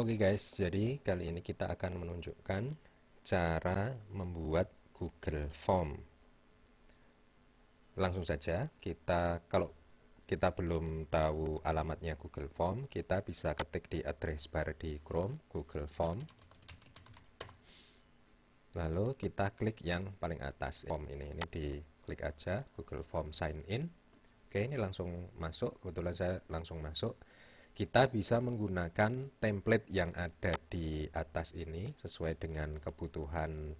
Oke guys, jadi kali ini kita akan menunjukkan cara membuat Google Form. Langsung saja, kalau kita belum tahu alamatnya Google Form, kita bisa ketik di address bar di Chrome, Google Form. Lalu kita klik yang paling atas, form ini diklik aja, Google Form Sign In. Oke, ini langsung masuk, kebetulan saya langsung masuk. Kita bisa menggunakan template yang ada di atas ini sesuai dengan kebutuhan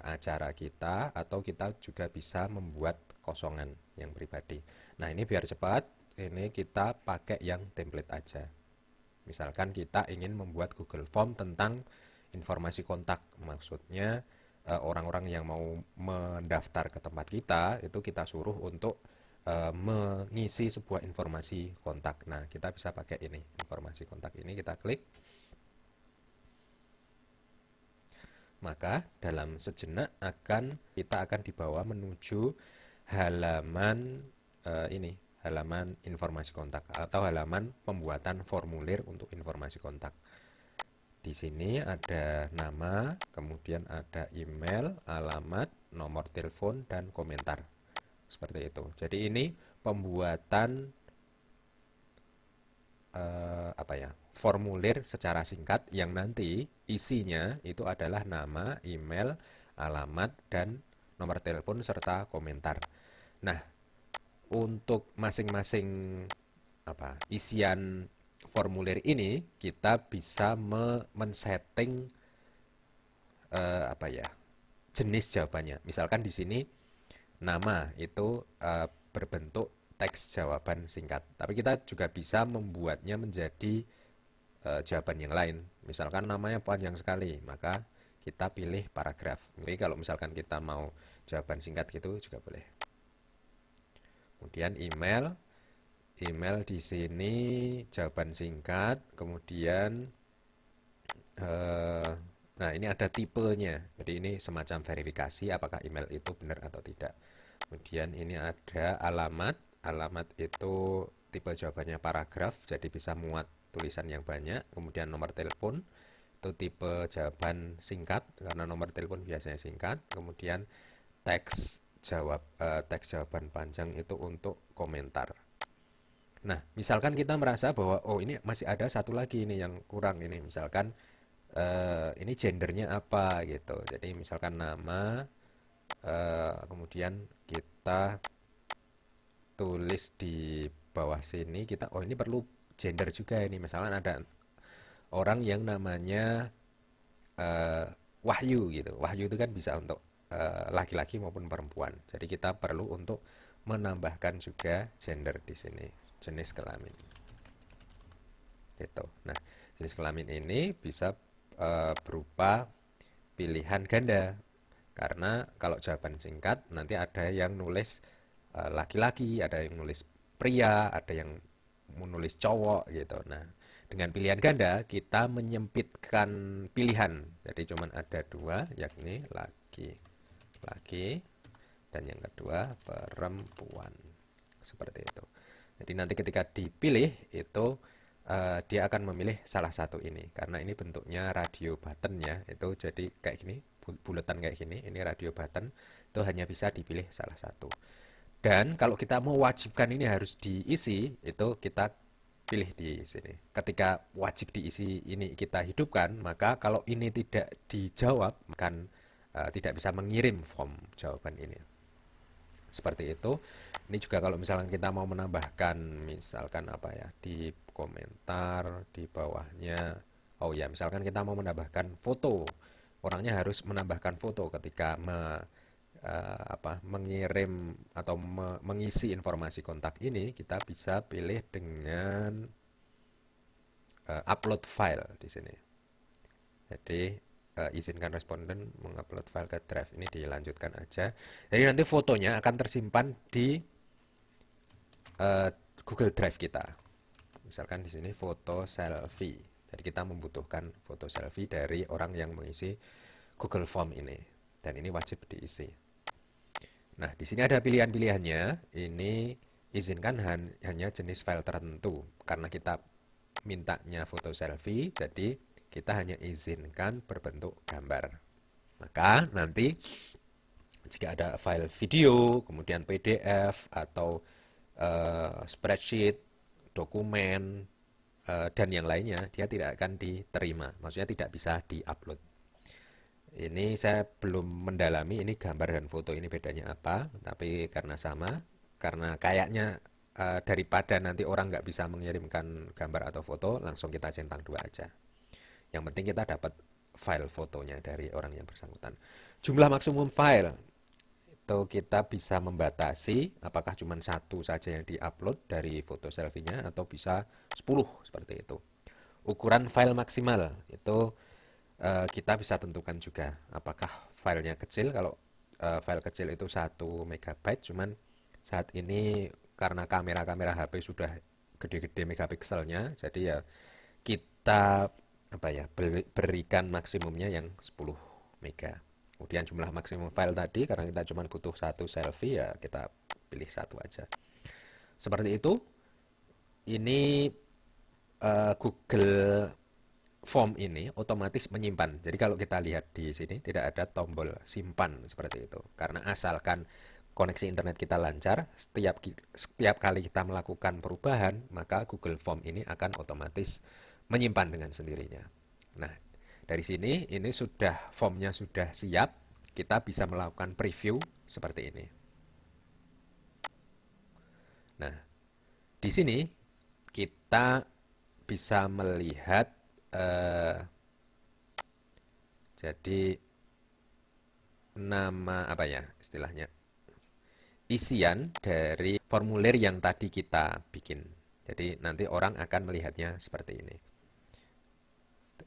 acara kita, atau kita juga bisa membuat kosongan yang pribadi. Nah, ini biar cepat, ini kita pakai yang template aja. Misalkan kita ingin membuat Google Form tentang informasi kontak, maksudnya orang-orang yang mau mendaftar ke tempat kita, itu kita suruh untuk mengisi sebuah informasi kontak. Nah, kita bisa pakai ini, informasi kontak ini kita klik. Maka dalam sejenak kita akan dibawa menuju halaman halaman informasi kontak atau halaman pembuatan formulir untuk informasi kontak. Di sini ada nama, kemudian ada email, alamat, nomor telepon, dan komentar. Seperti itu. Jadi ini pembuatan formulir secara singkat yang nanti isinya itu adalah nama, email, alamat, dan nomor telepon serta komentar. Nah, untuk masing-masing isian formulir ini kita bisa men-setting jenis jawabannya. Misalkan di sini nama itu berbentuk teks jawaban singkat. Tapi kita juga bisa membuatnya menjadi jawaban yang lain. Misalkan namanya panjang sekali, maka kita pilih paragraf. Jadi kalau misalkan kita mau jawaban singkat gitu juga boleh. Kemudian email di sini jawaban singkat. Kemudian nah, ini ada tipenya. Jadi ini semacam verifikasi apakah email itu benar atau tidak. Kemudian ini ada alamat. Alamat itu tipe jawabannya paragraf, jadi bisa muat tulisan yang banyak. Kemudian nomor telepon itu tipe jawaban singkat, karena nomor telepon biasanya singkat. Kemudian teks jawaban panjang itu untuk komentar. Nah, misalkan kita merasa bahwa oh ini masih ada satu lagi ini yang kurang ini. Misalkan ini gendernya apa gitu. Jadi misalkan nama, kemudian kita tulis di bawah sini oh ini perlu gender juga ini. Misalkan ada orang yang namanya Wahyu gitu. Wahyu itu kan bisa untuk laki-laki maupun perempuan. Jadi kita perlu untuk menambahkan juga gender di sini, jenis kelamin. Gitu. Nah, jenis kelamin ini bisa berupa pilihan ganda. Karena kalau jawaban singkat nanti ada yang nulis laki-laki, ada yang nulis pria, ada yang menulis cowok gitu. Nah, dengan pilihan ganda kita menyempitkan pilihan. Jadi cuman ada dua, yakni laki-laki dan yang kedua perempuan. Seperti itu. Jadi nanti ketika dipilih itu dia akan memilih salah satu ini karena ini bentuknya radio button ya. Itu jadi kayak gini, buletan kayak gini. Ini radio button, itu hanya bisa dipilih salah satu. Dan kalau kita mewajibkan ini harus diisi, itu kita pilih di sini. Ketika wajib diisi ini kita hidupkan, maka kalau ini tidak dijawab, akan tidak bisa mengirim form jawaban ini. Seperti itu. Ini juga kalau misalkan kita mau menambahkan, misalkan di komentar di bawahnya. Oh ya, misalkan kita mau menambahkan foto, orangnya harus menambahkan foto ketika mengirim atau mengisi informasi kontak ini. Kita bisa pilih dengan upload file di sini. Jadi izinkan responden mengupload file ke drive. Ini dilanjutkan aja. Jadi nanti fotonya akan tersimpan di Google Drive kita. Misalkan di sini foto selfie. Jadi kita membutuhkan foto selfie dari orang yang mengisi Google Form ini. Dan ini wajib diisi. Nah, di sini ada pilihan-pilihannya. Ini izinkan hanya jenis file tertentu. Karena kita mintanya foto selfie, jadi kita hanya izinkan berbentuk gambar. Maka nanti jika ada file video, kemudian PDF atau spreadsheet, dokumen, dan yang lainnya, dia tidak akan diterima. Maksudnya tidak bisa di-upload. Ini saya belum mendalami ini gambar dan foto ini bedanya apa, tapi karena sama, karena kayaknya daripada nanti orang nggak bisa mengirimkan gambar atau foto, langsung kita centang dua aja. Yang penting kita dapat file fotonya dari orang yang bersangkutan. Jumlah maksimum file itu kita bisa membatasi apakah cuma satu saja yang diupload dari foto selfie-nya atau bisa 10 seperti itu. Ukuran file maksimal itu kita bisa tentukan juga apakah filenya kecil. Kalau file kecil itu 1 MB, cuman saat ini karena kamera-kamera HP sudah gede-gede megapikselnya, jadi ya kita apa ya berikan maksimumnya yang 10 mega. Kemudian jumlah maksimum file tadi karena kita cuma butuh satu selfie ya kita pilih satu aja. Seperti itu. Ini Google Form ini otomatis menyimpan. Jadi kalau kita lihat di sini tidak ada tombol simpan seperti itu. Karena asalkan koneksi internet kita lancar, setiap kali kita melakukan perubahan, maka Google Form ini akan otomatis menyimpan dengan sendirinya. Nah, dari sini ini sudah formnya sudah siap, kita bisa melakukan preview seperti ini. Nah, di sini kita bisa melihat jadi nama apa ya istilahnya isian dari formulir yang tadi kita bikin. Jadi nanti orang akan melihatnya seperti ini.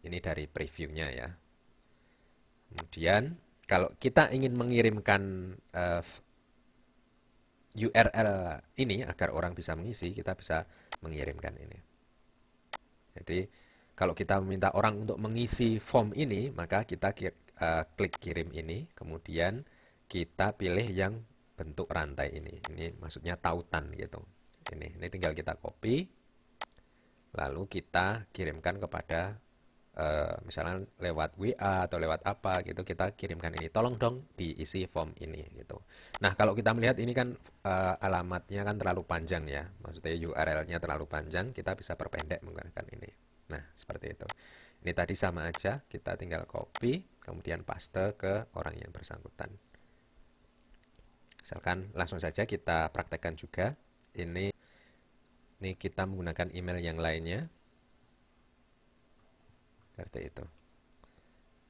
Ini dari previewnya ya. Kemudian kalau kita ingin mengirimkan URL ini agar orang bisa mengisi, kita bisa mengirimkan ini. Jadi kalau kita meminta orang untuk mengisi form ini, maka kita klik kirim ini, kemudian kita pilih yang bentuk rantai ini. Ini maksudnya tautan gitu. Ini tinggal kita copy, lalu kita kirimkan kepada misalnya lewat WA atau lewat apa gitu, kita kirimkan ini. Tolong dong diisi form ini gitu. Nah, kalau kita melihat ini kan alamatnya kan terlalu panjang ya. Maksudnya URL-nya terlalu panjang, kita bisa perpendek menggunakan ini. Nah, seperti itu. Ini tadi sama aja, kita tinggal copy, kemudian paste ke orang yang bersangkutan. Misalkan langsung saja kita praktekkan juga. Ini kita menggunakan email yang lainnya. Seperti itu.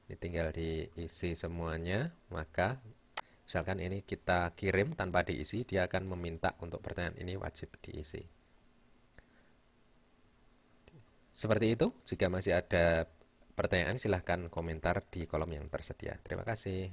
Ini tinggal diisi semuanya, maka misalkan ini kita kirim tanpa diisi, dia akan meminta untuk pertanyaan ini wajib diisi. Seperti itu, jika masih ada pertanyaan silahkan komentar di kolom yang tersedia. Terima kasih.